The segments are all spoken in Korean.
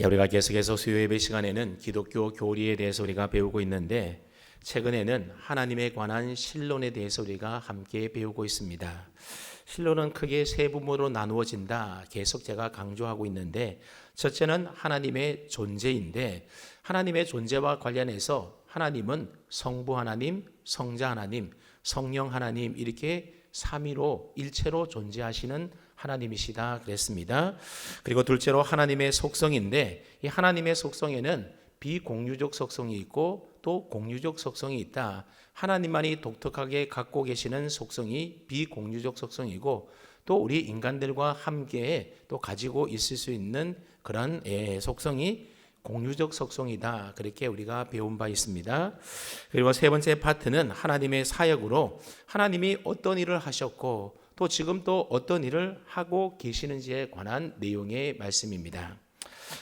우리가 계속해서 수요예배 시간에는 기독교 교리에 대해서 우리가 배우고 있는데 최근에는 하나님에 관한 신론에 대해서 우리가 함께 배우고 있습니다. 신론은 크게 세 부분으로 나누어진다. 계속 제가 강조하고 있는데 첫째는 하나님의 존재인데 하나님의 존재와 관련해서 하나님은 성부 하나님, 성자 하나님, 성령 하나님 이렇게 삼위로 일체로 존재하시는 하나님이시다 그랬습니다. 그리고 둘째로 하나님의 속성인데 이 하나님의 속성에는 비공유적 속성이 있고 또 공유적 속성이 있다. 하나님만이 독특하게 갖고 계시는 속성이 비공유적 속성이고 또 우리 인간들과 함께 또 가지고 있을 수 있는 그런 속성이 공유적 속성이다. 그렇게 우리가 배운 바 있습니다. 그리고 세 번째 파트는 하나님의 사역으로 하나님이 어떤 일을 하셨고 또 지금 또 어떤 일을 하고 계시는지에 관한 내용의 말씀입니다.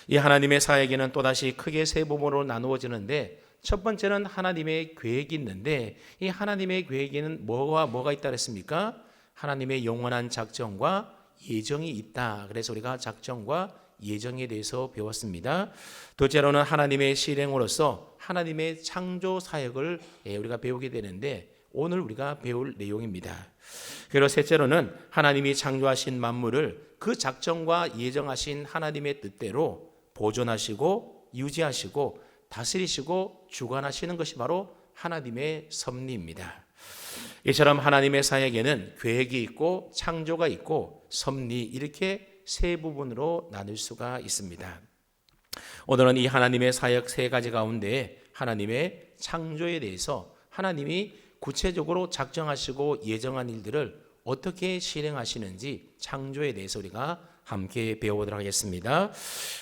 이 하나님의 사역에는 또다시 크게 세 부분으로 나누어지는데 첫 번째는 하나님의 계획이 있는데 이 하나님의 계획에는 뭐가 있다 그랬습니까? 하나님의 영원한 작정과 예정이 있다. 그래서 우리가 작정과 예정에 대해서 배웠습니다. 둘째로는 하나님의 실행으로서 하나님의 창조 사역을 우리가 배우게 되는데 오늘 우리가 배울 내용입니다. 그리고 셋째로는 하나님이 창조하신 만물을 그 작정과 예정하신 하나님의 뜻대로 보존하시고 유지하시고 다스리시고 주관하시는 것이 바로 하나님의 섭리입니다. 이처럼 하나님의 사역에는 계획이 있고 창조가 있고 섭리 이렇게 세 부분으로 나눌 수가 있습니다. 오늘은 이 하나님의 사역 세 가지 가운데 하나님의 창조에 대해서 하나님이 구체적으로 작정하시고 예정한 일들을 어떻게 실행하시는지 창조에 대해서 우리가 함께 배워보도록 하겠습니다.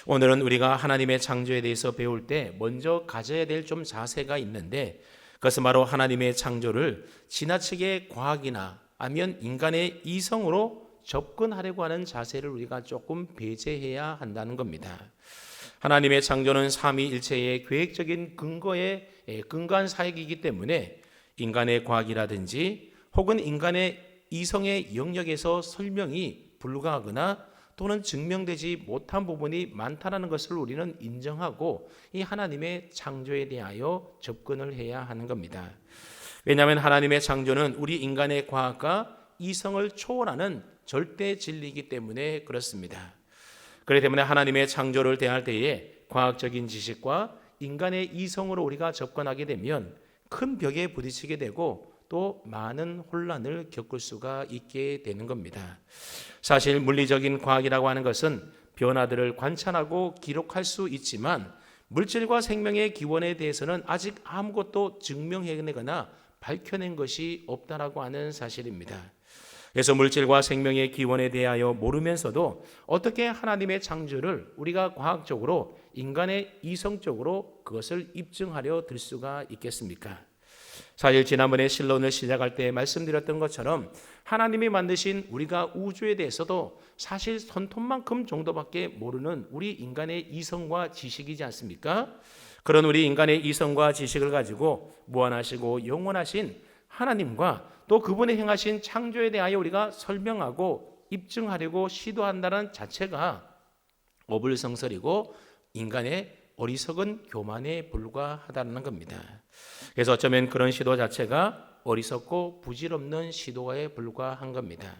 오늘은 우리가 하나님의 창조에 대해서 배울 때 먼저 가져야 될 좀 자세가 있는데 그것은 바로 하나님의 창조를 지나치게 과학이나 아니면 인간의 이성으로 접근하려고 하는 자세를 우리가 조금 배제해야 한다는 겁니다. 하나님의 창조는 삼위일체의 계획적인 근거에 근거한 사역이기 때문에 인간의 과학이라든지 혹은 인간의 이성의 영역에서 설명이 불가하거나 또는 증명되지 못한 부분이 많다는 것을 우리는 인정하고 이 하나님의 창조에 대하여 접근을 해야 하는 겁니다. 왜냐하면 하나님의 창조는 우리 인간의 과학과 이성을 초월하는 절대 진리이기 때문에 그렇습니다. 그렇기 때문에 하나님의 창조를 대할 때에 과학적인 지식과 인간의 이성으로 우리가 접근하게 되면 큰 벽에 부딪히게 되고 또 많은 혼란을 겪을 수가 있게 되는 겁니다. 사실 물리적인 과학이라고 하는 것은 변화들을 관찰하고 기록할 수 있지만 물질과 생명의 기원에 대해서는 아직 아무것도 증명해내거나 밝혀낸 것이 없다라고 하는 사실입니다. 그래서 물질과 생명의 기원에 대하여 모르면서도 어떻게 하나님의 창조를 우리가 과학적으로 인간의 이성적으로 그것을 입증하려 들 수가 있겠습니까? 사실 지난번에 신론을 시작할 때 말씀드렸던 것처럼 하나님이 만드신 우리가 우주에 대해서도 사실 손톱만큼 정도밖에 모르는 우리 인간의 이성과 지식이지 않습니까? 그런 우리 인간의 이성과 지식을 가지고 무한하시고 영원하신 하나님과 또 그분이 행하신 창조에 대하여 우리가 설명하고 입증하려고 시도한다는 자체가 어불성설이고 인간의 어리석은 교만에 불과하다는 겁니다. 그래서 어쩌면 그런 시도 자체가 어리석고 부질없는 시도에 불과한 겁니다.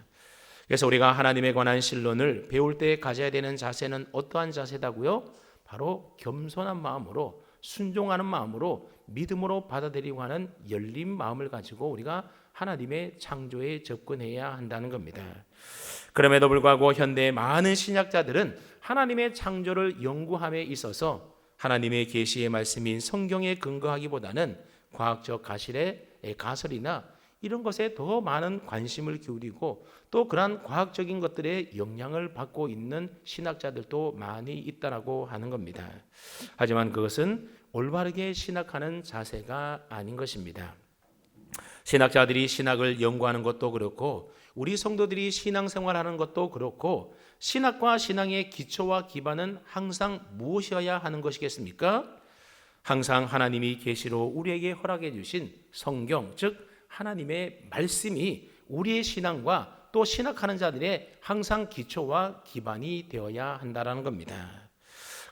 그래서 우리가 하나님에 관한 신론을 배울 때 가져야 되는 자세는 어떠한 자세다고요? 바로 겸손한 마음으로 순종하는 마음으로 믿음으로 받아들이고 하는 열린 마음을 가지고 우리가 하나님의 창조에 접근해야 한다는 겁니다. 그럼에도 불구하고 현대의 많은 신학자들은 하나님의 창조를 연구함에 있어서 하나님의 계시의 말씀인 성경에 근거하기보다는 과학적 가설이나 이런 것에 더 많은 관심을 기울이고 또 그러한 과학적인 것들에 영향을 받고 있는 신학자들도 많이 있다라고 하는 겁니다. 하지만 그것은 올바르게 신학하는 자세가 아닌 것입니다. 신학자들이 신학을 연구하는 것도 그렇고 우리 성도들이 신앙생활하는 것도 그렇고 신학과 신앙의 기초와 기반은 항상 무엇이어야 하는 것이겠습니까? 항상 하나님이 계시로 우리에게 허락해 주신 성경, 즉 하나님의 말씀이 우리의 신앙과 또 신학하는 자들의 항상 기초와 기반이 되어야 한다는 겁니다.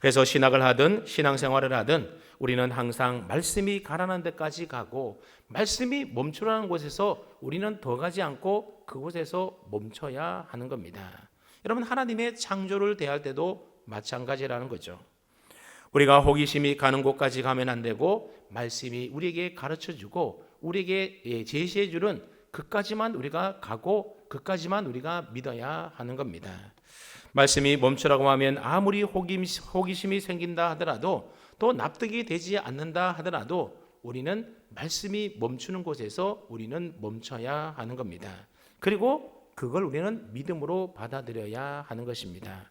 그래서 신학을 하든 신앙생활을 하든 우리는 항상 말씀이 가라는 데까지 가고 말씀이 멈추라는 곳에서 우리는 더 가지 않고 그곳에서 멈춰야 하는 겁니다. 여러분, 하나님의 창조를 대할 때도 마찬가지라는 거죠. 우리가 호기심이 가는 곳까지 가면 안 되고 말씀이 우리에게 가르쳐주고 우리에게 제시해주는 그까지만 우리가 가고 그까지만 우리가 믿어야 하는 겁니다. 말씀이 멈추라고 하면 아무리 호기심이 생긴다 하더라도 또 납득이 되지 않는다 하더라도 우리는 말씀이 멈추는 곳에서 우리는 멈춰야 하는 겁니다. 그리고 그걸 우리는 믿음으로 받아들여야 하는 것입니다.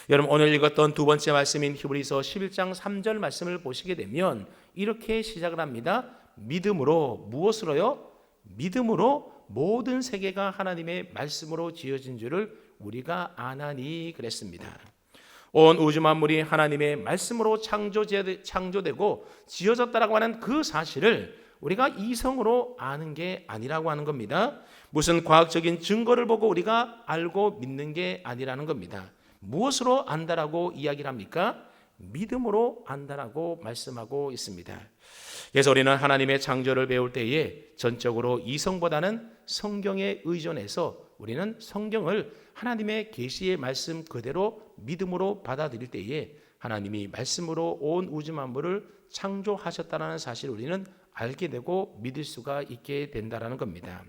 여러분, 오늘 읽었던 두 번째 말씀인 히브리서 11장 3절 말씀을 보시게 되면 이렇게 시작을 합니다. 믿음으로, 무엇으로요? 믿음으로 모든 세계가 하나님의 말씀으로 지어진 줄을 우리가 아나니 그랬습니다. 온 우주 만물이 하나님의 말씀으로 창조되고 지어졌다라고 하는 그 사실을 우리가 이성으로 아는 게 아니라고 하는 겁니다. 무슨 과학적인 증거를 보고 우리가 알고 믿는 게 아니라는 겁니다. 무엇으로 안다라고 이야기를 합니까? 믿음으로 안다라고 말씀하고 있습니다. 그래서 우리는 하나님의 창조를 배울 때에 전적으로 이성보다는 성경에 의존해서 우리는 성경을 하나님의 계시의 말씀 그대로 믿음으로 받아들일 때에 하나님이 말씀으로 온 우주 만물을 창조하셨다는 사실을 우리는 알게 되고 믿을 수가 있게 된다는 겁니다.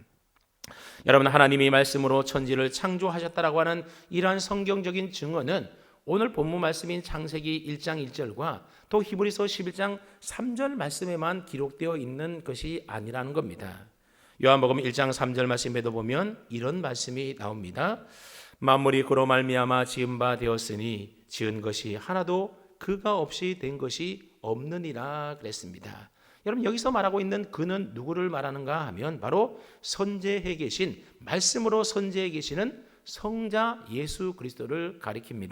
여러분, 하나님이 말씀으로 천지를 창조하셨다라고 하는 이러한 성경적인 증언은 오늘 본문 말씀인 창세기 1장 1절과 또 히브리서 11장 3절 말씀에만 기록되어 있는 것이 아니라는 겁니다. 요한복음 1장 3절 말씀에도 보면 이런 말씀이 나옵니다. 만물이 그로 말미암아 지은 바 되었으니 지은 것이 하나도 그가 없이 된 것이 없느니라 그랬습니다. 여러분, 여기서 말하고 있는 그는 누구를 말하는가 하면 바로 선지에 계신, 말씀으로 선지에 계시는 성자 예수 그리스도를 가리킵니다.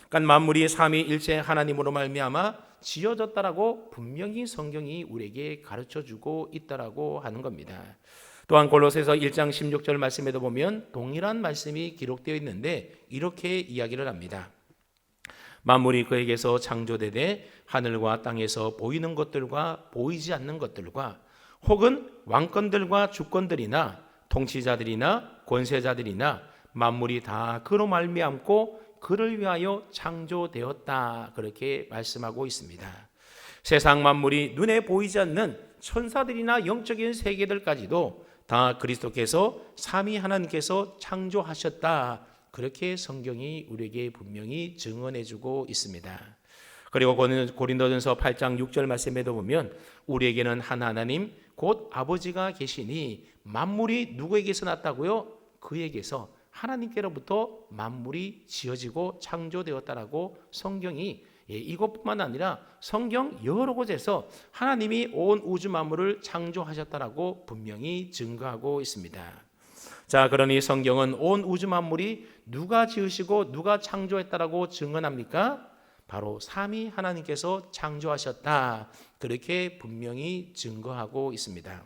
그러니까 만물이 삼위일체 하나님으로 말미암아 지어졌다라고 분명히 성경이 우리에게 가르쳐주고 있다라고 하는 겁니다. 또한 골로새서 1장 16절 말씀에도 보면 동일한 말씀이 기록되어 있는데 이렇게 이야기를 합니다. 만물이 그에게서 창조되되 하늘과 땅에서 보이는 것들과 보이지 않는 것들과 혹은 왕권들과 주권들이나 통치자들이나 권세자들이나 만물이 다 그로 말미암고 그를 위하여 창조되었다, 그렇게 말씀하고 있습니다. 세상 만물이 눈에 보이지 않는 천사들이나 영적인 세계들까지도 다 그리스도께서 삼위 하나님께서 창조하셨다, 그렇게 성경이 우리에게 분명히 증언해주고 있습니다. 그리고 고린도전서 8장 6절 말씀에도 보면 우리에게는 한 하나님 곧 아버지가 계시니 만물이 누구에게서 났다고요? 그에게서, 하나님께로부터 만물이 지어지고 창조되었다라고 성경이, 이것뿐만 아니라 성경 여러 곳에서 하나님이 온 우주 만물을 창조하셨다라고 분명히 증거하고 있습니다. 자, 그러니 성경은 온 우주 만물이 누가 지으시고 누가 창조했다라고 증언합니까? 바로 삼위 하나님께서 창조하셨다, 그렇게 분명히 증거하고 있습니다.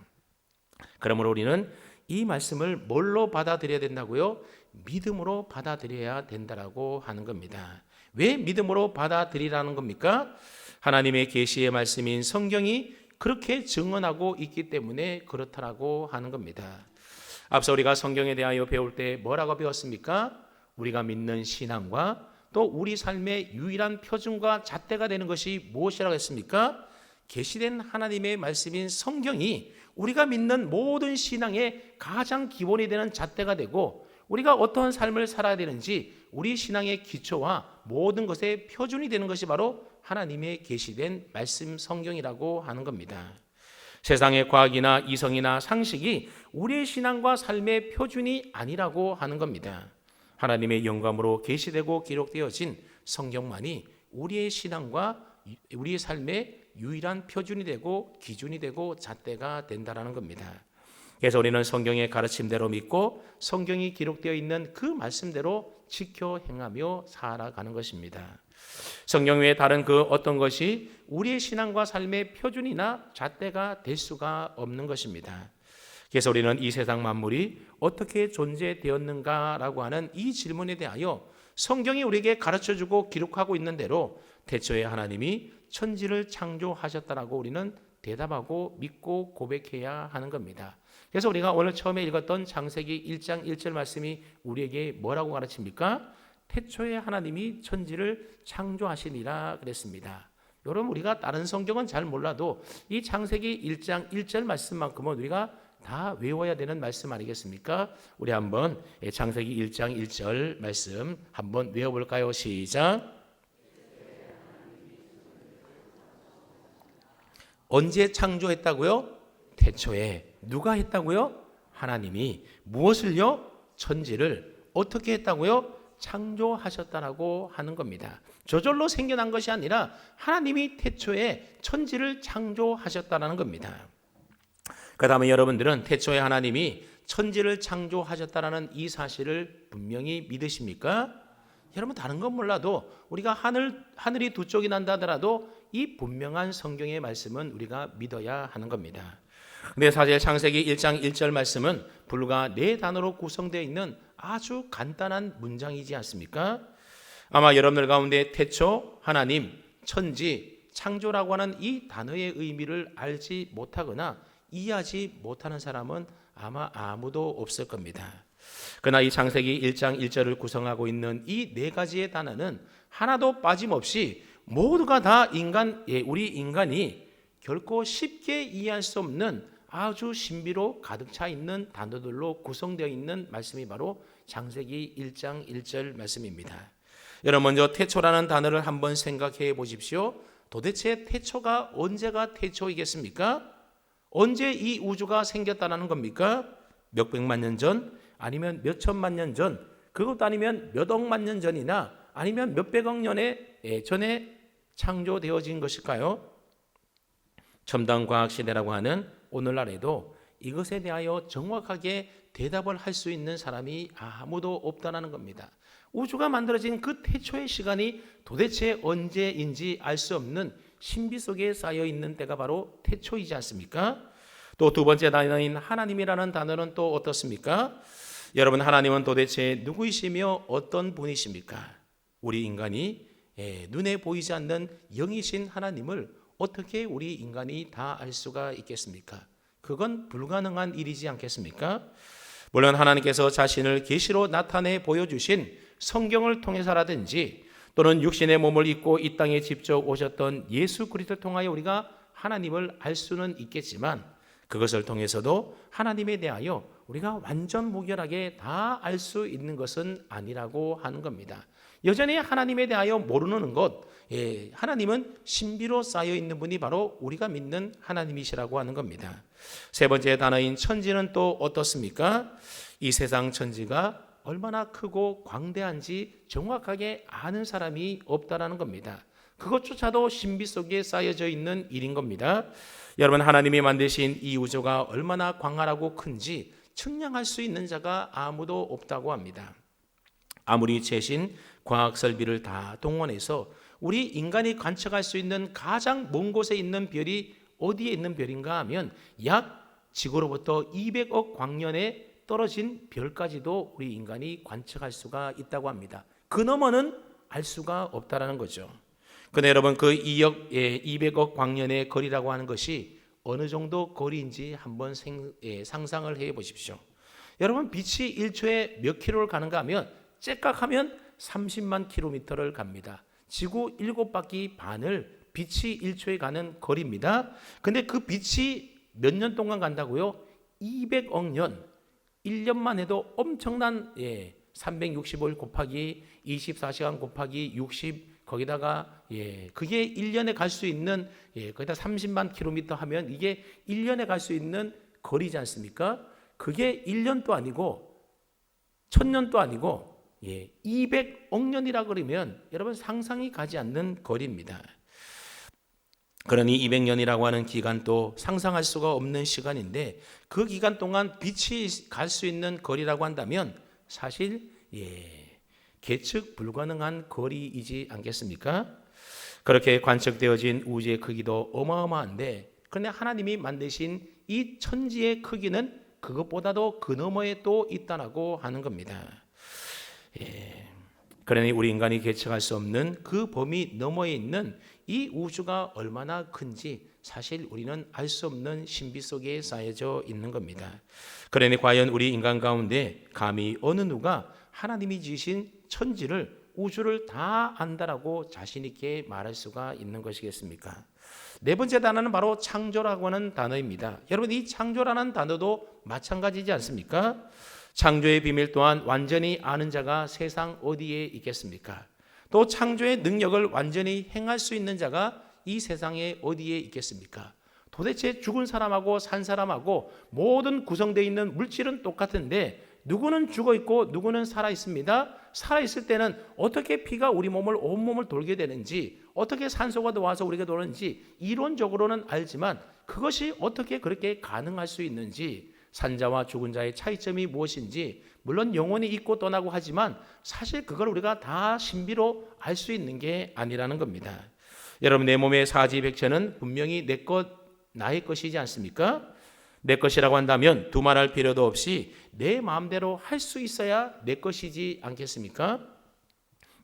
그러므로 우리는 이 말씀을 뭘로 받아들여야 된다고요? 믿음으로 받아들여야 된다라고 하는 겁니다. 왜 믿음으로 받아들이라는 겁니까? 하나님의 계시의 말씀인 성경이 그렇게 증언하고 있기 때문에 그렇다라고 하는 겁니다. 앞서 우리가 성경에 대하여 배울 때 뭐라고 배웠습니까? 우리가 믿는 신앙과 또 우리 삶의 유일한 표준과 잣대가 되는 것이 무엇이라고 했습니까? 계시된 하나님의 말씀인 성경이 우리가 믿는 모든 신앙의 가장 기본이 되는 잣대가 되고 우리가 어떠한 삶을 살아야 되는지 우리 신앙의 기초와 모든 것의 표준이 되는 것이 바로 하나님의 계시된 말씀 성경이라고 하는 겁니다. 세상의 과학이나 이성이나 상식이 우리의 신앙과 삶의 표준이 아니라고 하는 겁니다. 하나님의 영감으로 계시되고 기록되어진 성경만이 우리의 신앙과 우리의 삶의 유일한 표준이 되고 기준이 되고 잣대가 된다라는 겁니다. 그래서 우리는 성경의 가르침대로 믿고 성경이 기록되어 있는 그 말씀대로 지켜 행하며 살아가는 것입니다. 성경 외에 다른 그 어떤 것이 우리의 신앙과 삶의 표준이나 잣대가 될 수가 없는 것입니다. 그래서 우리는 이 세상 만물이 어떻게 존재되었는가라고 하는 이 질문에 대하여 성경이 우리에게 가르쳐주고 기록하고 있는 대로 태초에 하나님이 천지를 창조하셨다라고 우리는 대답하고 믿고 고백해야 하는 겁니다. 그래서 우리가 오늘 처음에 읽었던 창세기 1장 1절 말씀이 우리에게 뭐라고 가르칩니까? 태초에 하나님이 천지를 창조하시니라 그랬습니다. 여러분, 우리가 다른 성경은 잘 몰라도 이 창세기 1장 1절 말씀만큼은 우리가 다 외워야 되는 말씀 아니겠습니까? 우리 한번 창세기 1장 1절 말씀 한번 외워볼까요? 시작. 언제 창조했다고요? 태초에. 누가 했다고요? 하나님이. 무엇을요? 천지를. 어떻게 했다고요? 창조하셨다라고 하는 겁니다. 저절로 생겨난 것이 아니라 하나님이 태초에 천지를 창조하셨다라는 겁니다. 그 다음에 여러분들은 태초에 하나님이 천지를 창조하셨다라는 이 사실을 분명히 믿으십니까? 여러분, 다른 건 몰라도 우리가 하늘이 두 쪽이 난다 하더라도 이 분명한 성경의 말씀은 우리가 믿어야 하는 겁니다. 근데 사실 창세기 1장 1절 말씀은 불과 4단어로 구성되어 있는 아주 간단한 문장이지 않습니까? 아마 여러분들 가운데 태초, 하나님, 천지, 창조라고 하는 이 단어의 의미를 알지 못하거나 이해하지 못하는 사람은 아마 아무도 없을 겁니다. 그러나 이 창세기 1장 1절을 구성하고 있는 이 4가지의 단어는 하나도 빠짐없이 모두가 다 우리 인간이 결코 쉽게 이해할 수 없는 아주 신비로 가득 차 있는 단어들로 구성되어 있는 말씀이 바로 창세기 1장 1절 말씀입니다. 여러분, 먼저 태초라는 단어를 한번 생각해 보십시오. 도대체 태초가 언제가 태초이겠습니까? 언제 이 우주가 생겼다는 겁니까? 몇 백만 년 전? 아니면 몇 천만 년 전? 그것도 아니면 몇 억만 년 전이나 아니면 몇 백억 년에 전에 창조되어진 것일까요? 첨단 과학 시대라고 하는 오늘날에도 이것에 대하여 정확하게 대답을 할 수 있는 사람이 아무도 없다는 겁니다. 우주가 만들어진 그 태초의 시간이 도대체 언제인지 알 수 없는 신비 속에 쌓여 있는 때가 바로 태초이지 않습니까? 또 두 번째 단어인 하나님이라는 단어는 또 어떻습니까? 여러분, 하나님은 도대체 누구이시며 어떤 분이십니까? 우리 인간이 눈에 보이지 않는 영이신 하나님을 어떻게 우리 인간이 다 알 수가 있겠습니까? 그건 불가능한 일이지 않겠습니까? 물론 하나님께서 자신을 계시로 나타내 보여주신 성경을 통해서라든지 또는 육신의 몸을 입고 이 땅에 직접 오셨던 예수 그리스도를 통하여 우리가 하나님을 알 수는 있겠지만 그것을 통해서도 하나님에 대하여 우리가 완전 무결하게 다 알 수 있는 것은 아니라고 하는 겁니다. 여전히 하나님에 대하여 모르는 것, 하나님은 신비로 쌓여 있는 분이 바로 우리가 믿는 하나님이시라고 하는 겁니다. 세 번째 단어인 천지는 또 어떻습니까? 이 세상 천지가 얼마나 크고 광대한지 정확하게 아는 사람이 없다라는 겁니다. 그것조차도 신비 속에 쌓여져 있는 일인 겁니다. 여러분, 하나님이 만드신 이 우주가 얼마나 광활하고 큰지 측량할 수 있는 자가 아무도 없다고 합니다. 아무리 최신 과학 설비를 다 동원해서 우리 인간이 관측할 수 있는 가장 먼 곳에 있는 별이 어디에 있는 별인가 하면 약 지구로부터 200억 광년에 떨어진 별까지도 우리 인간이 관측할 수가 있다고 합니다. 그 너머는 알 수가 없다라는 거죠. 그런데 여러분, 그 200억 광년의 거리라고 하는 것이 어느 정도 거리인지 한번 상상을 해 보십시오. 여러분, 빛이 1초에 몇 킬로를 가는가 하면 째깍하면 30만 킬로미터를 갑니다. 지구 7바퀴 반을 빛이 1초에 가는 거리입니다. 근데 그 빛이 몇 년 동안 간다고요? 200억 년. 1년만 해도 엄청난 365일 곱하기 24시간 곱하기 60 거기다가 그게 1년에 갈 수 있는 거기다 30만 킬로미터 하면 이게 1년에 갈 수 있는 거리지 않습니까? 그게 1년도 아니고 1000년도 아니고 200억 년이라 그러면 여러분 상상이 가지 않는 거리입니다. 그러니 200년이라고 하는 기간도 상상할 수가 없는 시간인데 그 기간 동안 빛이 갈 수 있는 거리라고 한다면 사실 계측 불가능한 거리이지 않겠습니까? 그렇게 관측되어진 우주의 크기도 어마어마한데 그런데 하나님이 만드신 이 천지의 크기는 그것보다도 그 너머에 또 있다라고 하는 겁니다. 그러니 우리 인간이 계측할 수 없는 그 범위 너머에 있는 이 우주가 얼마나 큰지 사실 우리는 알 수 없는 신비 속에 쌓여져 있는 겁니다. 그러니 과연 우리 인간 가운데 감히 어느 누가 하나님이 지으신 천지를 우주를 다 안다라고 자신 있게 말할 수가 있는 것이겠습니까? 네 번째 단어는 바로 창조라고 하는 단어입니다. 여러분, 이 창조라는 단어도 마찬가지지 않습니까? 창조의 비밀 또한 완전히 아는 자가 세상 어디에 있겠습니까? 또 창조의 능력을 완전히 행할 수 있는 자가 이 세상에 어디에 있겠습니까? 도대체 죽은 사람하고 산 사람하고 모든 구성되어 있는 물질은 똑같은데 누구는 죽어 있고 누구는 살아 있습니다. 살아 있을 때는 어떻게 피가 우리 몸을 온몸을 돌게 되는지, 어떻게 산소가 와서 우리가 도는지 이론적으로는 알지만 그것이 어떻게 그렇게 가능할 수 있는지, 산자와 죽은 자의 차이점이 무엇인지, 물론 영혼이 있고 떠나고 하지만 사실 그걸 우리가 다 신비로 알 수 있는 게 아니라는 겁니다. 여러분, 내 몸의 사지백체는 분명히 내 것, 나의 것이지 않습니까? 내 것이라고 한다면 두말할 필요도 없이 내 마음대로 할 수 있어야 내 것이지 않겠습니까?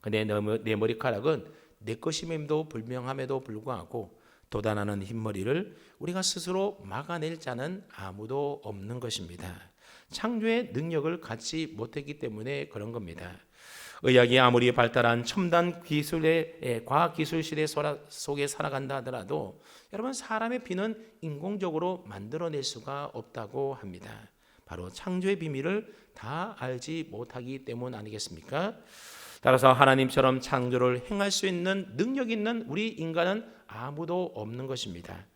근데 내 머리카락은 내 것임에도 불명함에도 불구하고 돋아나는 흰머리를 우리가 스스로 막아낼 자는 아무도 없는 것입니다. 창조의 능력을 갖지 못했기 때문에 그런 겁니다. 의학이 아무리 발달한 첨단 기술의 과학기술 시대 속에 살아간다 하더라도 여러분, 사람의 피는 인공적으로 만들어낼 수가 없다고 합니다. 바로 창조의 비밀을 다 알지 못하기 때문 아니겠습니까? 따라서 하나님처럼 창조를 행할 수 있는 능력 있는 우리 인간은 아무도 없는 것입니다.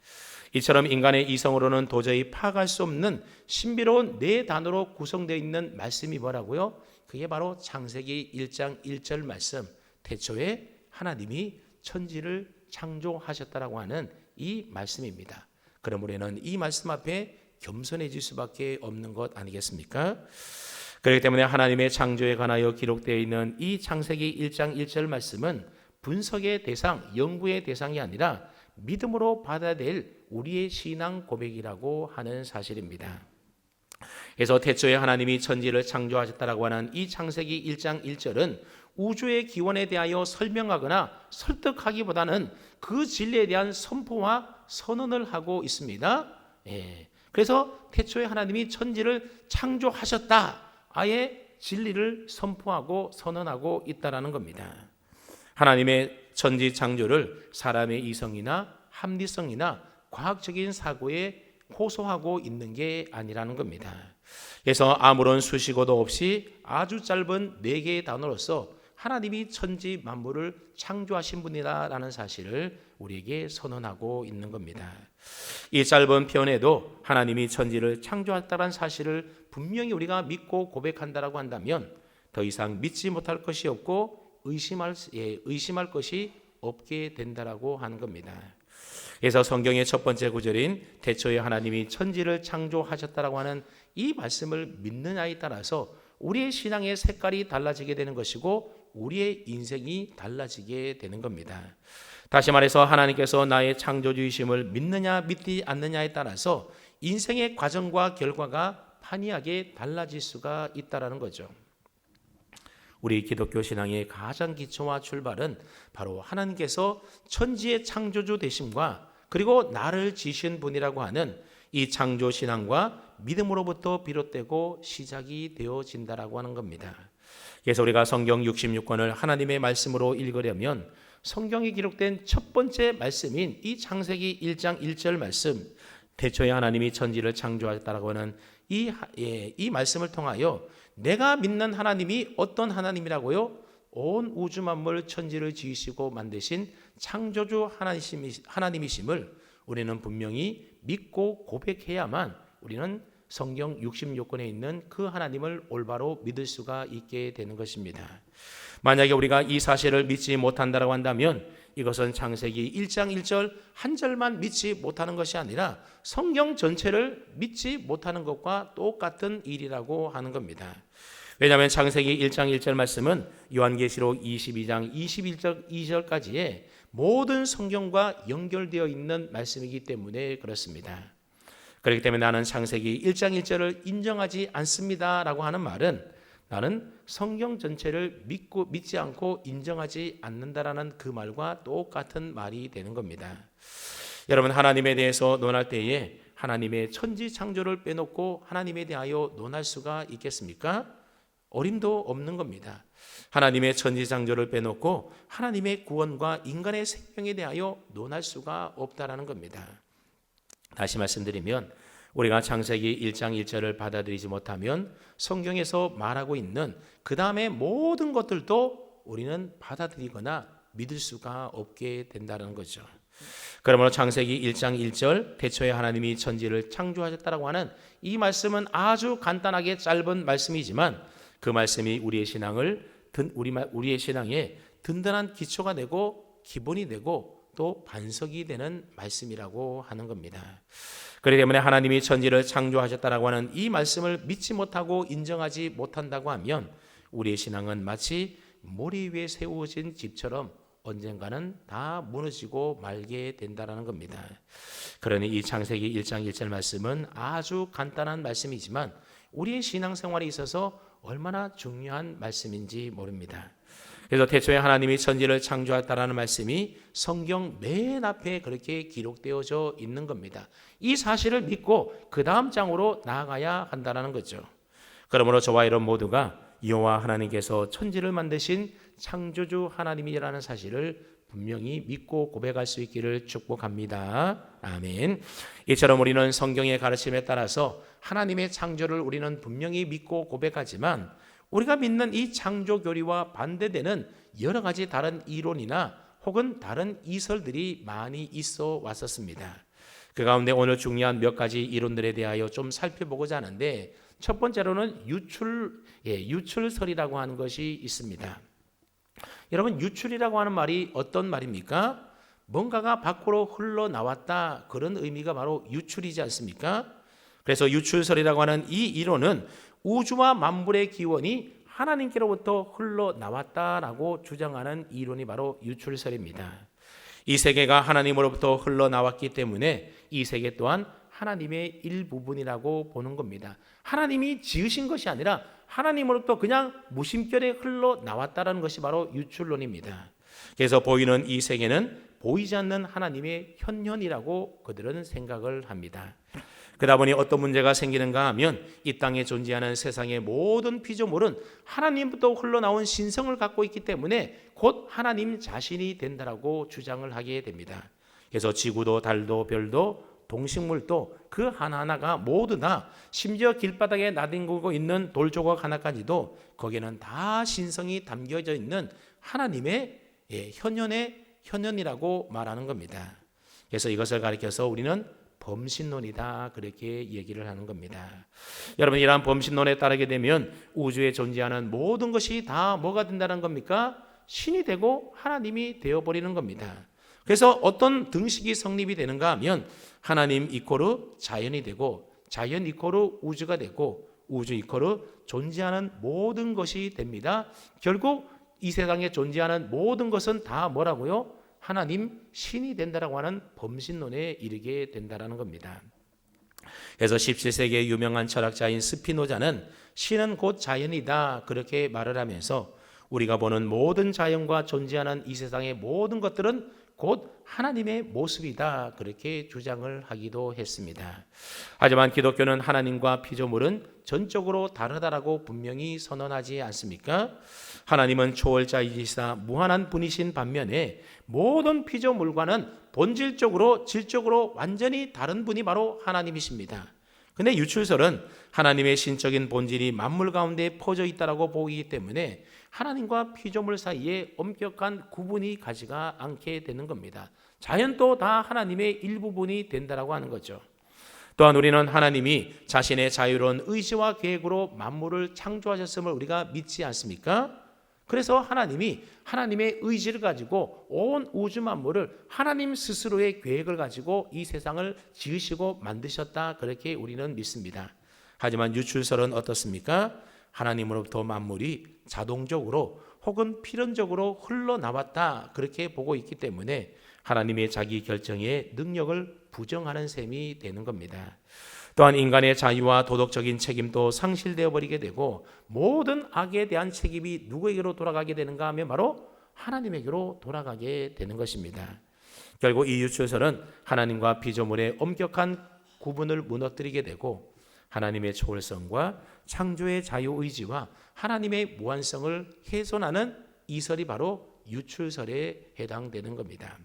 이처럼 인간의 이성으로는 도저히 파악할 수 없는 신비로운 네 단어로 구성되어 있는 말씀이 뭐라고요? 그게 바로 창세기 1장 1절 말씀, 태초에 하나님이 천지를 창조하셨다라고 하는 이 말씀입니다. 그러므로 우리는 이 말씀 앞에 겸손해질 수밖에 없는 것 아니겠습니까? 그렇기 때문에 하나님의 창조에 관하여 기록되어 있는 이 창세기 1장 1절 말씀은 분석의 대상, 연구의 대상이 아니라 믿음으로 받아야 될 우리의 신앙 고백이라고 하는 사실입니다. 그래서 태초에 하나님이 천지를 창조하셨다라고 하는 이 창세기 1장 1절은 우주의 기원에 대하여 설명하거나 설득하기보다는 그 진리에 대한 선포와 선언을 하고 있습니다. 그래서 태초에 하나님이 천지를 창조하셨다, 아예 진리를 선포하고 선언하고 있다라는 겁니다. 하나님의 천지 창조를 사람의 이성이나 합리성이나 과학적인 사고에 호소하고 있는 게 아니라는 겁니다. 그래서 아무런 수식어도 없이 아주 짧은 4개의 단어로서 하나님이 천지 만물을 창조하신 분이라는 사실을 우리에게 선언하고 있는 겁니다. 이 짧은 표현에도 하나님이 천지를 창조했다는 사실을 분명히 우리가 믿고 고백한다라고 한다면 더 이상 믿지 못할 것이 없고 의심할 것이 없게 된다라고 하는 겁니다. 그래서 성경의 첫 번째 구절인 태초에 하나님이 천지를 창조하셨다라고 하는 이 말씀을 믿느냐에 따라서 우리의 신앙의 색깔이 달라지게 되는 것이고 우리의 인생이 달라지게 되는 겁니다. 다시 말해서 하나님께서 나의 창조주이심을 믿느냐 믿지 않느냐에 따라서 인생의 과정과 결과가 판이하게 달라질 수가 있다는 거죠. 우리 기독교 신앙의 가장 기초와 출발은 바로 하나님께서 천지의 창조주 되심과 그리고 나를 지으신 분이라고 하는 이 창조 신앙과 믿음으로부터 비롯되고 시작이 되어진다라고 하는 겁니다. 그래서 우리가 성경 66권을 하나님의 말씀으로 읽으려면 성경에 기록된 첫 번째 말씀인 이 창세기 1장 1절 말씀, 태초에 하나님이 천지를 창조하셨다라고 하는 이 말씀을 통하여 내가 믿는 하나님이 어떤 하나님이라고요? 온 우주 만물 천지를 지으시고 만드신 창조주 하나님이심을 우리는 분명히 믿고 고백해야만 우리는 성경 66권에 있는 그 하나님을 올바로 믿을 수가 있게 되는 것입니다. 만약에 우리가 이 사실을 믿지 못한다고 한다면 이것은 창세기 1장 1절 한 절만 믿지 못하는 것이 아니라 성경 전체를 믿지 못하는 것과 똑같은 일이라고 하는 겁니다. 왜냐하면 창세기 1장 1절 말씀은 요한계시록 22장 21절까지의 모든 성경과 연결되어 있는 말씀이기 때문에 그렇습니다. 그렇기 때문에 나는 창세기 1장 1절을 인정하지 않습니다라고 하는 말은 나는 성경 전체를 믿지 않고 인정하지 않는다라는 그 말과 똑같은 말이 되는 겁니다. 여러분, 하나님에 대해서 논할 때에 하나님의 천지 창조를 빼놓고 하나님에 대하여 논할 수가 있겠습니까? 어림도 없는 겁니다. 하나님의 천지 창조를 빼놓고 하나님의 구원과 인간의 생명에 대하여 논할 수가 없다라는 겁니다. 다시 말씀드리면 우리가 창세기 1장 1절을 받아들이지 못하면 성경에서 말하고 있는 그 다음의 모든 것들도 우리는 받아들이거나 믿을 수가 없게 된다는 거죠. 그러므로 창세기 1장 1절 태초에 하나님이 천지를 창조하셨다라고 하는 이 말씀은 아주 간단하게 짧은 말씀이지만 그 말씀이 우리의 신앙에 든든한 기초가 되고 기본이 되고 또 반석이 되는 말씀이라고 하는 겁니다. 그렇기 때문에 하나님이 천지를 창조하셨다라고 하는 이 말씀을 믿지 못하고 인정하지 못한다고 하면 우리의 신앙은 마치 모래 위에 세워진 집처럼 언젠가는 다 무너지고 말게 된다라는 겁니다. 그러니 이 창세기 1장 1절 말씀은 아주 간단한 말씀이지만 우리의 신앙생활에 있어서 얼마나 중요한 말씀인지 모릅니다. 그래서 태초에 하나님이 천지를 창조했다라는 말씀이 성경 맨 앞에 그렇게 기록되어져 있는 겁니다. 이 사실을 믿고 그 다음 장으로 나아가야 한다는 거죠. 그러므로 저와 여러분 모두가 여호와 하나님께서 천지를 만드신 창조주 하나님이라는 사실을 분명히 믿고 고백할 수 있기를 축복합니다. 아멘. 이처럼 우리는 성경의 가르침에 따라서 하나님의 창조를 우리는 분명히 믿고 고백하지만 우리가 믿는 이 창조 교리와 반대되는 여러 가지 다른 이론이나 혹은 다른 이설들이 많이 있어 왔었습니다. 그 가운데 오늘 중요한 몇 가지 이론들에 대하여 좀 살펴보고자 하는데 첫 번째로는 유출설이라고 하는 것이 있습니다. 여러분, 유출이라고 하는 말이 어떤 말입니까? 뭔가가 밖으로 흘러나왔다, 그런 의미가 바로 유출이지 않습니까? 그래서 유출설이라고 하는 이 이론은 우주와 만물의 기원이 하나님께로부터 흘러나왔다라고 주장하는 이론이 바로 유출설입니다. 이 세계가 하나님으로부터 흘러나왔기 때문에 이 세계 또한 하나님의 일부분이라고 보는 겁니다. 하나님이 지으신 것이 아니라 하나님으로부터 그냥 무심결에 흘러나왔다라는 것이 바로 유출론입니다. 그래서 보이는 이 세계는 보이지 않는 하나님의 현현이라고 그들은 생각을 합니다. 그러다 보니 어떤 문제가 생기는가 하면 이 땅에 존재하는 세상의 모든 피조물은 하나님부터 흘러나온 신성을 갖고 있기 때문에 곧 하나님 자신이 된다라고 주장을 하게 됩니다. 그래서 지구도 달도 별도 동식물도 그 하나하나가 모두 다 심지어 길바닥에 나뒹굴고 있는 돌조각 하나까지도 거기에는 다 신성이 담겨져 있는 하나님의 현현이라고 말하는 겁니다. 그래서 이것을 가리켜서 우리는 범신론이다, 그렇게 얘기를 하는 겁니다. 여러분, 이러한 범신론에 따르게 되면 우주에 존재하는 모든 것이 다 뭐가 된다는 겁니까? 신이 되고 하나님이 되어버리는 겁니다. 그래서 어떤 등식이 성립이 되는가 하면 하나님 이코르 자연이 되고 자연 이코르 우주가 되고 우주 이코르 존재하는 모든 것이 됩니다. 결국 이 세상에 존재하는 모든 것은 다 뭐라고요? 하나님 신이 된다라고 하는 범신론에 이르게 된다라는 겁니다. 그래서 17세기의 유명한 철학자인 스피노자는 신은 곧 자연이다, 그렇게 말을 하면서 우리가 보는 모든 자연과 존재하는 이 세상의 모든 것들은 곧 하나님의 모습이다, 그렇게 주장을 하기도 했습니다. 하지만 기독교는 하나님과 피조물은 전적으로 다르다라고 분명히 선언하지 않습니까? 하나님은 초월자이시사 무한한 분이신 반면에 모든 피조물과는 본질적으로 질적으로 완전히 다른 분이 바로 하나님이십니다. 근데 유출설은 하나님의 신적인 본질이 만물 가운데 퍼져 있다라고 보이기 때문에 하나님과 피조물 사이에 엄격한 구분이 가지가 않게 되는 겁니다. 자연도 다 하나님의 일부분이 된다라고 하는 거죠. 또한 우리는 하나님이 자신의 자유로운 의지와 계획으로 만물을 창조하셨음을 우리가 믿지 않습니까? 그래서 하나님이 하나님의 의지를 가지고 온 우주 만물을 하나님 스스로의 계획을 가지고 이 세상을 지으시고 만드셨다, 그렇게 우리는 믿습니다. 하지만 유출설은 어떻습니까? 하나님으로부터 만물이 자동적으로 혹은 필연적으로 흘러나왔다, 그렇게 보고 있기 때문에 하나님의 자기 결정의 능력을 부정하는 셈이 되는 겁니다. 또한 인간의 자유와 도덕적인 책임도 상실되어 버리게 되고 모든 악에 대한 책임이 누구에게로 돌아가게 되는가 하면 바로 하나님에게로 돌아가게 되는 것입니다. 결국 이 유출설은 하나님과 피조물의 엄격한 구분을 무너뜨리게 되고 하나님의 초월성과 창조의 자유의지와 하나님의 무한성을 훼손하는 이설이 바로 유출설에 해당되는 겁니다.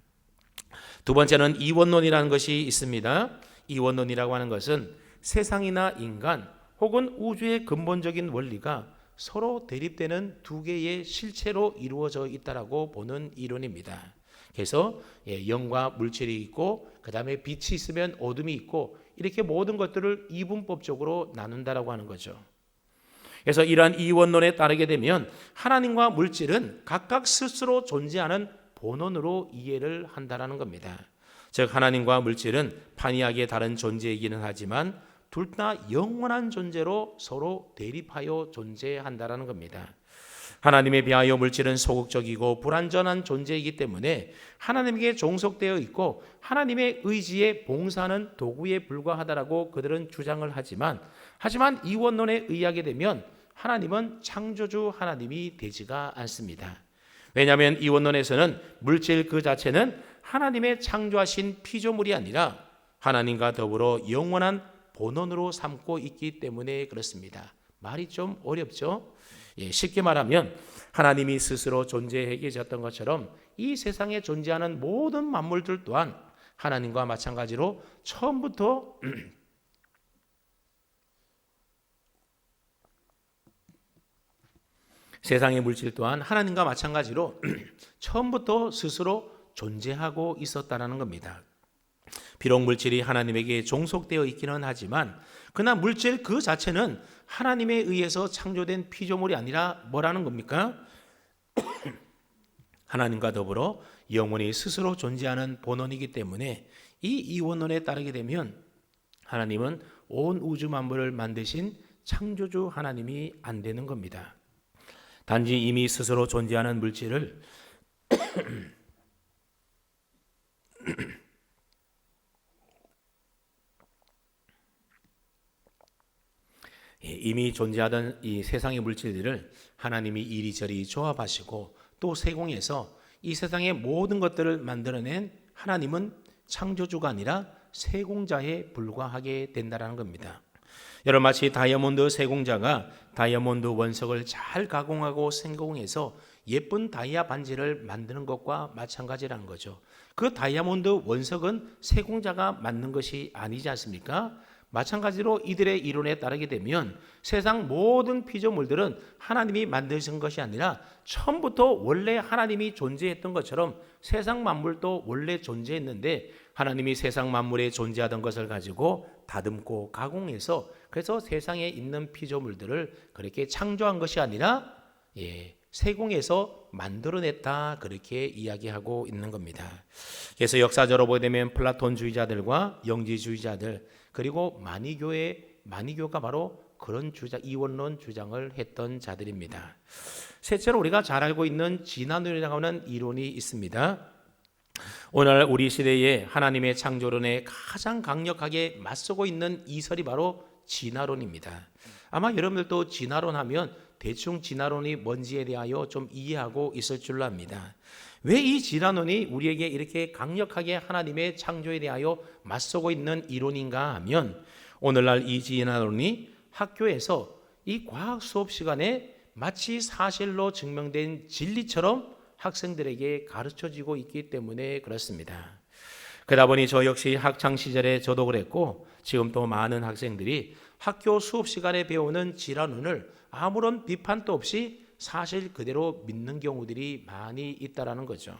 두 번째는 이원론이라는 것이 있습니다. 이원론이라고 하는 것은 세상이나 인간 혹은 우주의 근본적인 원리가 서로 대립되는 두 개의 실체로 이루어져 있다라고 보는 이론입니다. 그래서 영과 물질이 있고 그 다음에 빛이 있으면 어둠이 있고 이렇게 모든 것들을 이분법적으로 나눈다라고 하는 거죠. 그래서 이러한 이원론에 따르게 되면 하나님과 물질은 각각 스스로 존재하는 본원으로 이해를 한다라는 겁니다. 즉 하나님과 물질은 판이하게 다른 존재이기는 하지만 둘 다 영원한 존재로 서로 대립하여 존재한다라는 겁니다. 하나님에 비하여 물질은 소극적이고 불완전한 존재이기 때문에 하나님에게 종속되어 있고 하나님의 의지에 봉사하는 도구에 불과하다라고 그들은 주장을 하지만 이원론에 의하게 되면 하나님은 창조주 하나님이 되지가 않습니다. 왜냐하면 이원론에서는 물질 그 자체는 하나님의 창조하신 피조물이 아니라 하나님과 더불어 영원한 본원으로 삼고 있기 때문에 그렇습니다. 말이 좀 어렵죠? 쉽게 말하면 하나님이 스스로 존재해 계셨던 것처럼 이 세상에 존재하는 모든 만물들 또한 하나님과 마찬가지로 처음부터 세상의 물질 또한 하나님과 마찬가지로 처음부터 스스로 존재하고 있었다는 겁니다. 비록 물질이 하나님에게 종속되어 있기는 하지만 그러나 물질 그 자체는 하나님에 의해서 창조된 피조물이 아니라 뭐라는 겁니까? 하나님과 더불어 영원히 스스로 존재하는 본원이기 때문에 이 이원론에 따르게 되면 하나님은 온 우주 만물을 만드신 창조주 하나님이 안 되는 겁니다. 단지 이미 스스로 존재하는 물질을 이미 존재하던 이 세상의 물질들을 하나님이 이리저리 조합하시고 또 세공에서 이 세상의 모든 것들을 만들어낸 하나님은 창조주가 아니라 세공자에 불과하게 된다는 겁니다. 여러분 마치 다이아몬드 세공자가 다이아몬드 원석을 잘 가공하고 생공해서 예쁜 다이아 반지를 만드는 것과 마찬가지라는 거죠. 그 다이아몬드 원석은 세공자가 만든 것이 아니지 않습니까? 마찬가지로 이들의 이론에 따르게 되면 세상 모든 피조물들은 하나님이 만드신 것이 아니라 처음부터 원래 하나님이 존재했던 것처럼 세상 만물도 원래 존재했는데 하나님이 세상 만물에 존재하던 것을 가지고 다듬고 가공해서 그래서 세상에 있는 피조물들을 그렇게 창조한 것이 아니라 세공에서 만들어냈다 그렇게 이야기하고 있는 겁니다. 그래서 역사적으로 보게 되면 플라톤주의자들과 영지주의자들 그리고 마니교가 바로 그런 이원론 주장을 했던 자들입니다. 셋째로 우리가 잘 알고 있는 진화론이라고 하는 이론이 있습니다. 오늘 우리 시대에 하나님의 창조론에 가장 강력하게 맞서고 있는 이설이 바로 진화론입니다. 아마 여러분들도 진화론 하면 대충 진화론이 뭔지에 대하여 좀 이해하고 있을 줄로 압니다. 왜 이 진화론이 우리에게 이렇게 강력하게 하나님의 창조에 대하여 맞서고 있는 이론인가 하면 오늘날 이 진화론이 학교에서 이 과학 수업 시간에 마치 사실로 증명된 진리처럼 학생들에게 가르쳐지고 있기 때문에 그렇습니다. 그러다 보니 저 역시 학창시절에 저도 그랬고 지금 또 많은 학생들이 학교 수업 시간에 배우는 진화론을 아무런 비판도 없이 사실 그대로 믿는 경우들이 많이 있다라는 거죠.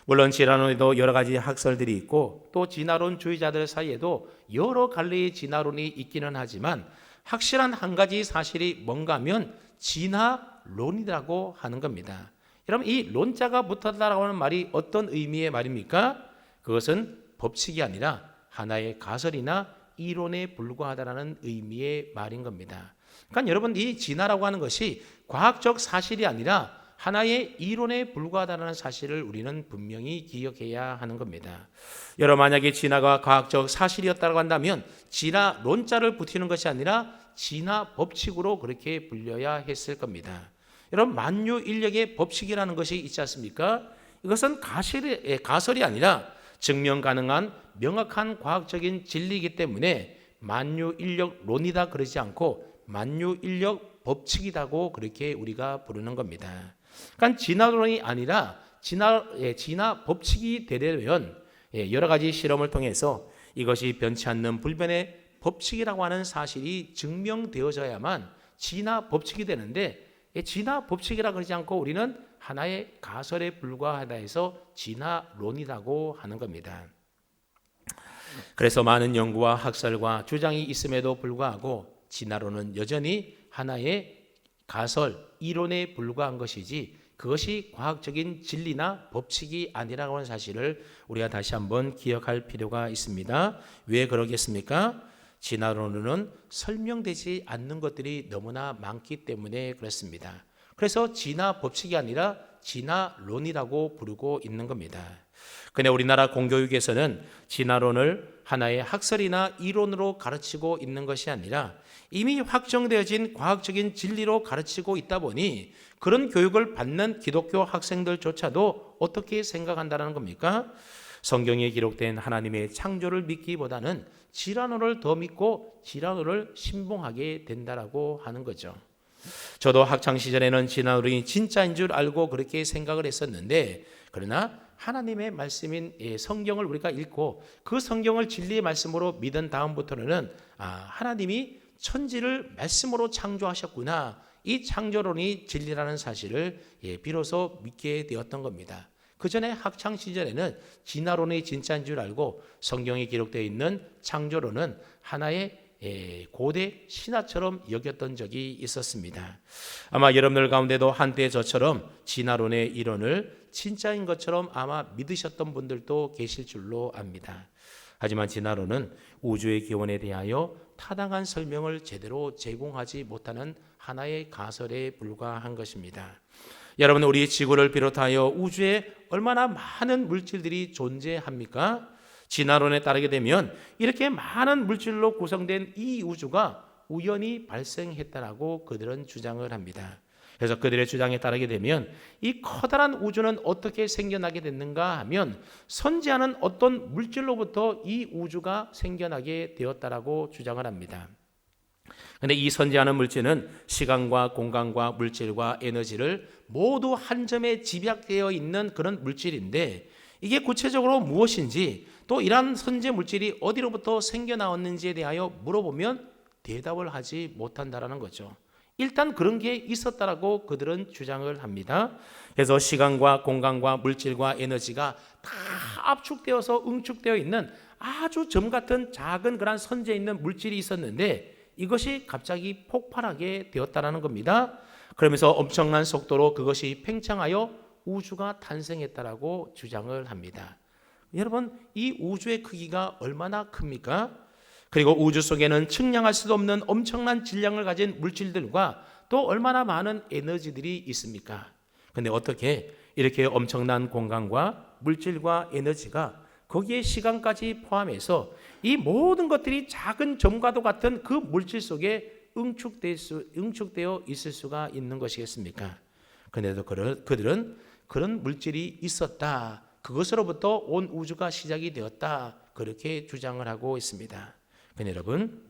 물론 진화론에도 여러 가지 학설들이 있고 또 진화론주의자들 사이에도 여러 갈래의 진화론이 있기는 하지만 확실한 한 가지 사실이 뭔가 하면 진화론이라고 하는 겁니다. 여러분 이 론자가 붙었다라고 하는 말이 어떤 의미의 말입니까? 그것은 법칙이 아니라 하나의 가설이나 이론에 불과하다라는 의미의 말인 겁니다. 그러니까 여러분 이 진화라고 하는 것이 과학적 사실이 아니라 하나의 이론에 불과하다는 사실을 우리는 분명히 기억해야 하는 겁니다. 여러분, 만약에 진화가 과학적 사실이었다고 한다면 진화론자를 붙이는 것이 아니라 진화 법칙으로 그렇게 불려야 했을 겁니다. 여러분, 만유인력의 법칙이라는 것이 있지 않습니까? 이것은 가설이 아니라 증명 가능한 명확한 과학적인 진리이기 때문에 만유인력론이다 그러지 않고 만유인력 법칙이라고 그렇게 우리가 부르는 겁니다. 그러니까 진화론이 아니라 진화 법칙이 되려면 여러 가지 실험을 통해서 이것이 변치 않는 불변의 법칙이라고 하는 사실이 증명되어져야만 진화 법칙이 되는데, 진화 법칙이라 그러지 않고 우리는 하나의 가설에 불과하다 해서 진화론이라고 하는 겁니다. 그래서 많은 연구와 학설과 주장이 있음에도 불구하고 진화론은 여전히 하나의 가설, 이론에 불과한 것이지 그것이 과학적인 진리나 법칙이 아니라고 하는 사실을 우리가 다시 한번 기억할 필요가 있습니다. 왜 그러겠습니까? 진화론은 설명되지 않는 것들이 너무나 많기 때문에 그렇습니다. 그래서 진화 법칙이 아니라 진화론이라고 부르고 있는 겁니다. 근데 우리나라 공교육에서는 진화론을 하나의 학설이나 이론으로 가르치고 있는 것이 아니라 이미 확정되어진 과학적인 진리로 가르치고 있다 보니 그런 교육을 받는 기독교 학생들조차도 어떻게 생각한다는 겁니까? 성경에 기록된 하나님의 창조를 믿기보다는 진화론을 더 믿고 진화론을 신봉하게 된다라고 하는 거죠. 저도 학창시절에는 진화론이 진짜인 줄 알고 그렇게 생각을 했었는데, 그러나 하나님의 말씀인 성경을 우리가 읽고 그 성경을 진리의 말씀으로 믿은 다음부터는 하나님이 천지를 말씀으로 창조하셨구나, 이 창조론이 진리라는 사실을 비로소 믿게 되었던 겁니다. 그 전에 학창시절에는 진화론이 진짜인 줄 알고 성경에 기록되어 있는 창조론은 하나의 고대 신화처럼 여겼던 적이 있었습니다. 아마 여러분들 가운데도 한때 저처럼 진화론의 이론을 진짜인 것처럼 아마 믿으셨던 분들도 계실 줄로 압니다. 하지만 진화론은 우주의 기원에 대하여 타당한 설명을 제대로 제공하지 못하는 하나의 가설에 불과한 것입니다. 여러분, 우리 지구를 비롯하여 우주에 얼마나 많은 물질들이 존재합니까? 진화론에 따르게 되면 이렇게 많은 물질로 구성된 이 우주가 우연히 발생했다라고 그들은 주장을 합니다. 그래서 그들의 주장에 따르게 되면 이 커다란 우주는 어떻게 생겨나게 됐는가 하면 선지하는 어떤 물질로부터 이 우주가 생겨나게 되었다라고 주장을 합니다. 그런데 이 선지하는 물질은 시간과 공간과 물질과 에너지를 모두 한 점에 집약되어 있는 그런 물질인데, 이게 구체적으로 무엇인지 또 이러한 선지 물질이 어디로부터 생겨나왔는지에 대하여 물어보면 대답을 하지 못한다라는 거죠. 일단 그런 게 있었다라고 그들은 주장을 합니다. 그래서 시간과 공간과 물질과 에너지가 다 압축되어서 응축되어 있는 아주 점 같은 작은 그런 선지에 있는 물질이 있었는데 이것이 갑자기 폭발하게 되었다라는 겁니다. 그러면서 엄청난 속도로 그것이 팽창하여 우주가 탄생했다라고 주장을 합니다. 여러분, 이 우주의 크기가 얼마나 큽니까? 그리고 우주 속에는 측량할 수도 없는 엄청난 질량을 가진 물질들과 또 얼마나 많은 에너지들이 있습니까? 그런데 어떻게 이렇게 엄청난 공간과 물질과 에너지가 거기에 시간까지 포함해서 이 모든 것들이 작은 점과도 같은 그 물질 속에 응축되어 있을 수가 있는 것이겠습니까? 그런데도 그들은 그런 물질이 있었다, 그것으로부터 온 우주가 시작이 되었다, 그렇게 주장을 하고 있습니다. 그런데 여러분,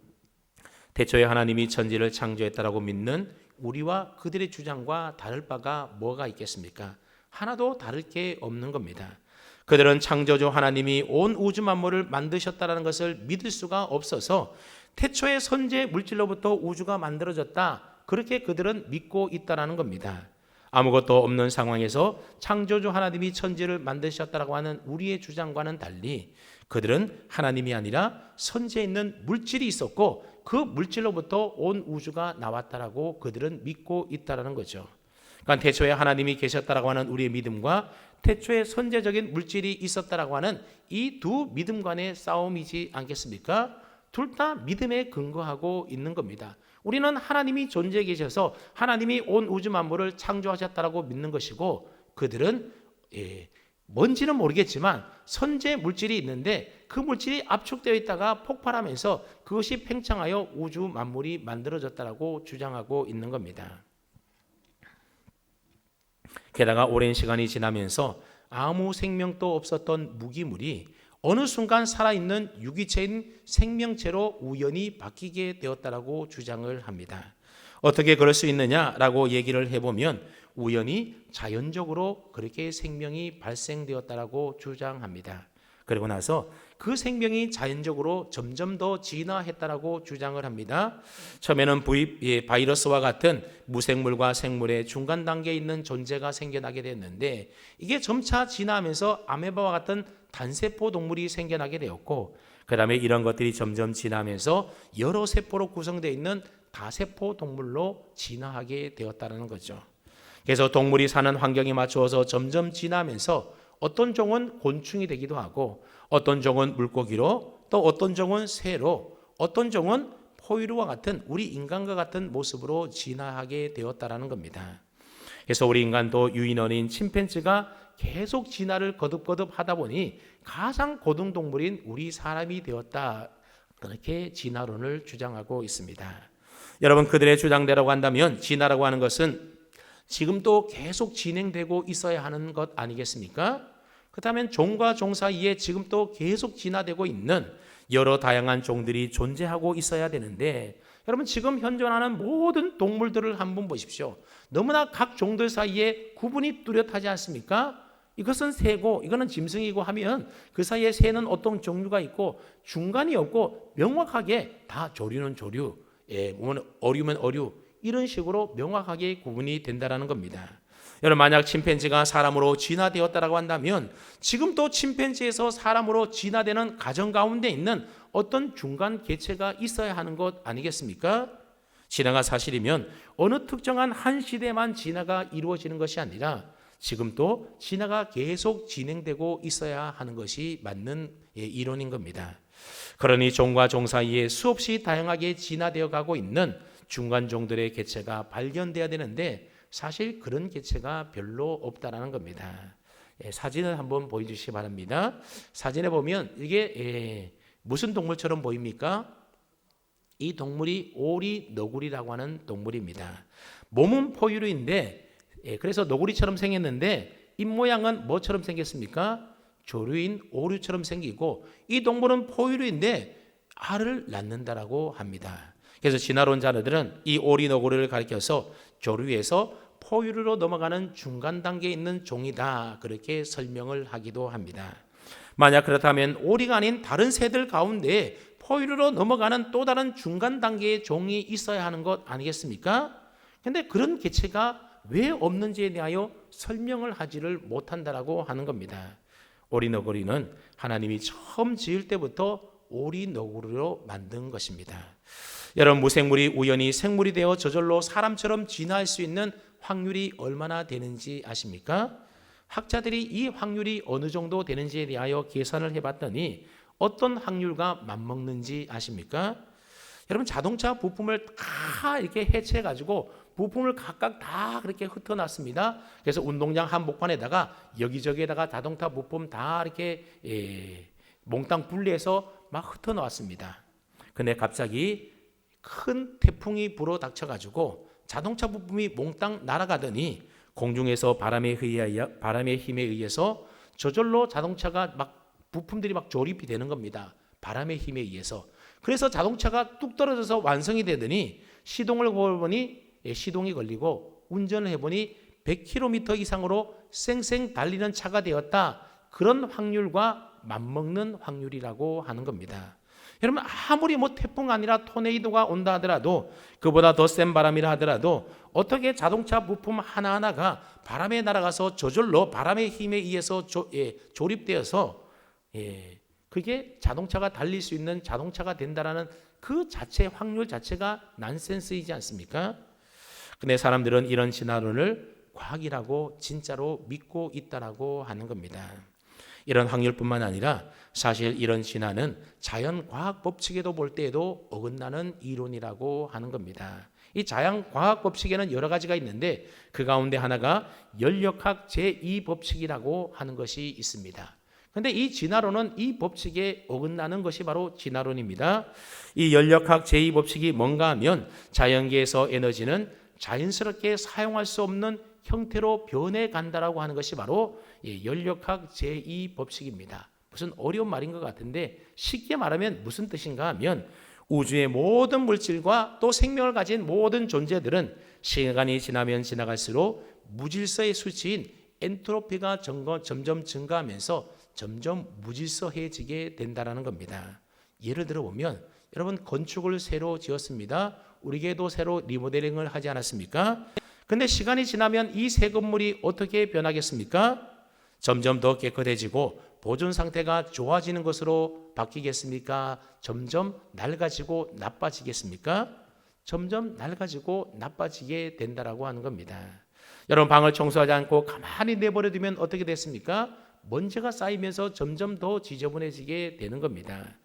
태초에 하나님이 천지를 창조했다라고 믿는 우리와 그들의 주장과 다를 바가 뭐가 있겠습니까? 하나도 다를 게 없는 겁니다. 그들은 창조주 하나님이 온 우주 만물을 만드셨다는 것을 믿을 수가 없어서 태초의 선재 물질로부터 우주가 만들어졌다, 그렇게 그들은 믿고 있다는 겁니다. 아무것도 없는 상황에서 창조주 하나님이 천지를 만드셨다고 하는 우리의 주장과는 달리 그들은 하나님이 아니라 선지에 있는 물질이 있었고 그 물질로부터 온 우주가 나왔다라고 그들은 믿고 있다는 거죠. 그러니까 태초에 하나님이 계셨다라고 하는 우리의 믿음과 태초에 선재적인 물질이 있었다라고 하는 이 두 믿음 간의 싸움이지 않겠습니까? 둘 다 믿음에 근거하고 있는 겁니다. 우리는 하나님이 존재해 계셔서 하나님이 온 우주 만물을 창조하셨다라고 믿는 것이고, 그들은 뭔지는 모르겠지만 선제 물질이 있는데 그 물질이 압축되어 있다가 폭발하면서 그것이 팽창하여 우주 만물이 만들어졌다라고 주장하고 있는 겁니다. 게다가 오랜 시간이 지나면서 아무 생명도 없었던 무기물이 어느 순간 살아있는 유기체인 생명체로 우연히 바뀌게 되었다라고 주장을 합니다. 어떻게 그럴 수 있느냐라고 얘기를 해보면 우연히 자연적으로 그렇게 생명이 발생되었다라고 주장합니다. 그리고 나서 그 생명이 자연적으로 점점 더 진화했다라고 주장을 합니다. 처음에는 바이러스와 같은 무생물과 생물의 중간 단계에 있는 존재가 생겨나게 됐는데, 이게 점차 진화하면서 아메바와 같은 단세포 동물이 생겨나게 되었고, 그 다음에 이런 것들이 점점 진화하면서 여러 세포로 구성되어 있는 다세포 동물로 진화하게 되었다는 거죠. 그래서 동물이 사는 환경에 맞추어서 점점 진화하면서 어떤 종은 곤충이 되기도 하고, 어떤 종은 물고기로, 또 어떤 종은 새로, 어떤 종은 포유류와 같은 우리 인간과 같은 모습으로 진화하게 되었다라는 겁니다. 그래서 우리 인간도 유인원인 침팬지가 계속 진화를 거듭거듭 하다 보니 가장 고등동물인 우리 사람이 되었다, 그렇게 진화론을 주장하고 있습니다. 여러분, 그들의 주장대로 한다면 진화라고 하는 것은 지금도 계속 진행되고 있어야 하는 것 아니겠습니까? 그렇다면 종과 종 사이에 지금도 계속 진화되고 있는 여러 다양한 종들이 존재하고 있어야 되는데, 여러분 지금 현존하는 모든 동물들을 한번 보십시오. 너무나 각 종들 사이에 구분이 뚜렷하지 않습니까? 이것은 새고 이거는 짐승이고 하면 그 사이에 새는 어떤 종류가 있고 중간이 없고 명확하게 다 조류는 조류, 어류면 어류, 이런 식으로 명확하게 구분이 된다는 겁니다. 여러분, 만약 침팬지가 사람으로 진화되었다고 한다면 지금도 침팬지에서 사람으로 진화되는 과정 가운데 있는 어떤 중간 개체가 있어야 하는 것 아니겠습니까? 진화가 사실이면 어느 특정한 한 시대만 진화가 이루어지는 것이 아니라 지금도 진화가 계속 진행되고 있어야 하는 것이 맞는 이론인 겁니다. 그러니 종과 종 사이에 수없이 다양하게 진화되어 가고 있는 중간종들의 개체가 발견돼야 되는데 사실 그런 개체가 별로 없다라는 겁니다. 사진을 한번 보여주시기 바랍니다. 사진에 보면 이게 무슨 동물처럼 보입니까? 이 동물이 오리 너구리라고 하는 동물입니다. 몸은 포유류인데 그래서 너구리처럼 생겼는데 입모양은 뭐처럼 생겼습니까? 조류인 오류처럼 생기고, 이 동물은 포유류인데 알을 낳는다라고 합니다. 그래서 진화론자들은 이 오리 너구리를 가리켜서 조류에서 포유류로 넘어가는 중간 단계에 있는 종이다, 그렇게 설명을 하기도 합니다. 만약 그렇다면 오리가 아닌 다른 새들 가운데 포유류로 넘어가는 또 다른 중간 단계의 종이 있어야 하는 것 아니겠습니까? 그런데 그런 개체가 왜 없는지에 대하여 설명을 하지를 못한다라고 하는 겁니다. 오리 너구리는 하나님이 처음 지을 때부터 오리 너구리로 만든 것입니다. 여러분, 무생물이 우연히 생물이 되어 저절로 사람처럼 진화할 수 있는 확률이 얼마나 되는지 아십니까? 학자들이 이 확률이 어느 정도 되는지에 대하여 계산을 해봤더니 어떤 확률과 맞먹는지 아십니까? 여러분, 자동차 부품을 다 이렇게 해체해가지고 부품을 각각 다 그렇게 흩어놨습니다. 그래서 운동장 한복판에다가 여기저기에다가 자동차 부품 다 이렇게 몽땅 분리해서 막 흩어놓았습니다. 근데 갑자기 큰 태풍이 불어 닥쳐가지고 자동차 부품이 몽땅 날아가더니 공중에서 바람의 힘에 의해서 저절로 자동차가 부품들이 조립이 되는 겁니다. 바람의 힘에 의해서. 그래서 자동차가 뚝 떨어져서 완성이 되더니 시동을 걸어보니 시동이 걸리고 운전을 해보니 100km 이상으로 쌩쌩 달리는 차가 되었다. 그런 확률과 맞먹는 확률이라고 하는 겁니다. 여러분, 아무리 태풍 아니라 토네이도가 온다 하더라도, 그보다 더 센 바람이라 하더라도 어떻게 자동차 부품 하나하나가 바람에 날아가서 저절로 바람의 힘에 의해서 조립되어서 그게 자동차가 달릴 수 있는 자동차가 된다라는 그 자체 확률 자체가 난센스이지 않습니까? 근데 사람들은 이런 진화론을 과학이라고 진짜로 믿고 있다라고 하는 겁니다. 이런 확률뿐만 아니라 사실 이런 진화는 자연과학 법칙에도 볼 때에도 어긋나는 이론이라고 하는 겁니다. 이 자연과학 법칙에는 여러 가지가 있는데 그 가운데 하나가 연력학 제2법칙이라고 하는 것이 있습니다. 그런데 이 진화론은 이 법칙에 어긋나는 것이 바로 진화론입니다. 이 연력학 제2법칙이 뭔가 하면 자연계에서 에너지는 자연스럽게 사용할 수 없는 형태로 변해간다라고 하는 것이 바로 연력학 제2법칙입니다. 무슨 어려운 말인 것 같은데 쉽게 말하면 무슨 뜻인가 하면 우주의 모든 물질과 또 생명을 가진 모든 존재들은 시간이 지나면 지나갈수록 무질서의 수치인 엔트로피가 점점 증가하면서 점점 무질서해지게 된다는 겁니다. 예를 들어 보면 여러분 건축을 새로 지었습니다. 우리에게도 새로 리모델링을 하지 않았습니까? 근데 시간이 지나면 이 새 건물이 어떻게 변하겠습니까? 점점 더 깨끗해지고 보존 상태가 좋아지는 것으로 바뀌겠습니까? 점점 낡아지고 나빠지겠습니까? 점점 낡아지고 나빠지게 된다라고 하는 겁니다. 여러분 방을 청소하지 않고 가만히 내버려 두면 어떻게 됐습니까? 먼지가 쌓이면서 점점 더 지저분해지게 되는 겁니다.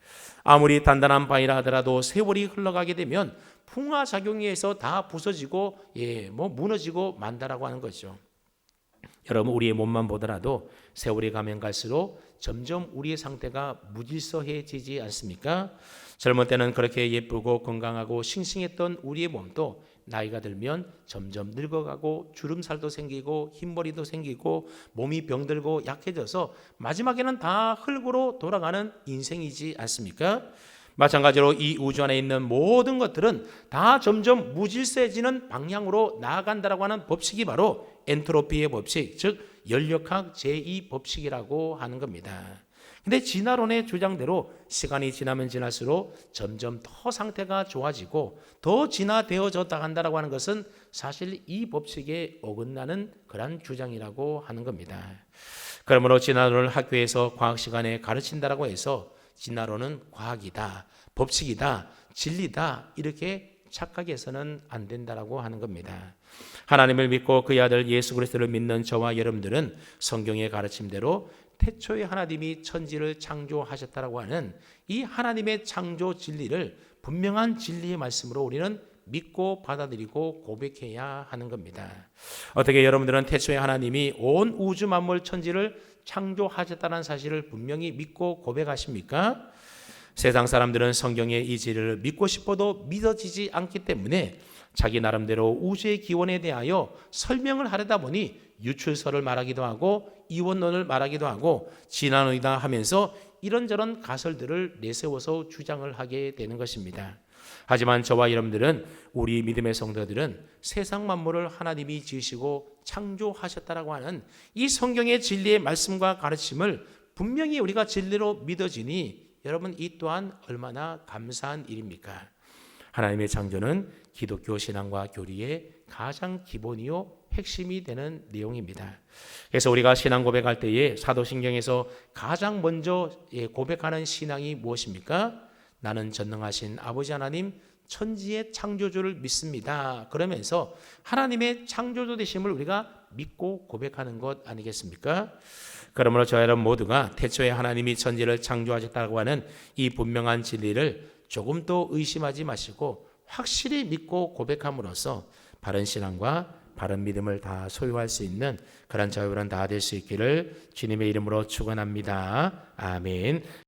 아무리 단단한 방이라 하더라도 세월이 흘러가게 되면 풍화작용에 의해서 다 부서지고 무너지고 만다라고 하는 거죠. 여러분 우리의 몸만 보더라도 세월이 가면 갈수록 점점 우리의 상태가 무질서해지지 않습니까? 젊은 때는 그렇게 예쁘고 건강하고 싱싱했던 우리의 몸도 나이가 들면 점점 늙어가고 주름살도 생기고 흰머리도 생기고 몸이 병들고 약해져서 마지막에는 다 흙으로 돌아가는 인생이지 않습니까? 마찬가지로 이 우주 안에 있는 모든 것들은 다 점점 무질서해지는 방향으로 나아간다라고 하는 법칙이 바로 엔트로피의 법칙, 즉 연력학 제2법칙이라고 하는 겁니다. 근데 진화론의 주장대로 시간이 지나면 지날수록 점점 더 상태가 좋아지고 더 진화되어졌다 한다라고 하는 것은 사실 이 법칙에 어긋나는 그런 주장이라고 하는 겁니다. 그러므로 진화론을 학교에서 과학 시간에 가르친다라고 해서 진화론은 과학이다, 법칙이다, 진리다 이렇게 착각해서는 안 된다라고 하는 겁니다. 하나님을 믿고 그의 아들 예수 그리스도를 믿는 저와 여러분들은 성경의 가르침대로 태초에 하나님이 천지를 창조하셨다라고 하는 이 하나님의 창조 진리를 분명한 진리의 말씀으로 우리는 믿고 받아들이고 고백해야 하는 겁니다. 어떻게 여러분들은 태초에 하나님이 온 우주 만물 천지를 창조하셨다는 사실을 분명히 믿고 고백하십니까? 세상 사람들은 성경의 이 진리를 믿고 싶어도 믿어지지 않기 때문에 자기 나름대로 우주의 기원에 대하여 설명을 하려다 보니 유출설을 말하기도 하고 이원론을 말하기도 하고 진화론이다 하면서 이런저런 가설들을 내세워서 주장을 하게 되는 것입니다. 하지만 저와 여러분들은 우리 믿음의 성도들은 세상 만물을 하나님이 지으시고 창조하셨다라고 하는 이 성경의 진리의 말씀과 가르침을 분명히 우리가 진리로 믿어지니 여러분 이 또한 얼마나 감사한 일입니까? 하나님의 창조는 기독교 신앙과 교리의 가장 기본이요 핵심이 되는 내용입니다. 그래서 우리가 신앙 고백할 때에 사도신경에서 가장 먼저 고백하는 신앙이 무엇입니까? 나는 전능하신 아버지 하나님 천지의 창조주를 믿습니다. 그러면서 하나님의 창조주 되심을 우리가 믿고 고백하는 것 아니겠습니까? 그러므로 저와 여러분 모두가 태초에 하나님이 천지를 창조하셨다고 하는 이 분명한 진리를 조금도 의심하지 마시고 확실히 믿고 고백함으로써 바른 신앙과 바른 믿음을 다 소유할 수 있는 그런 저와 여러분 다 될 수 있기를 주님의 이름으로 축원합니다. 아멘.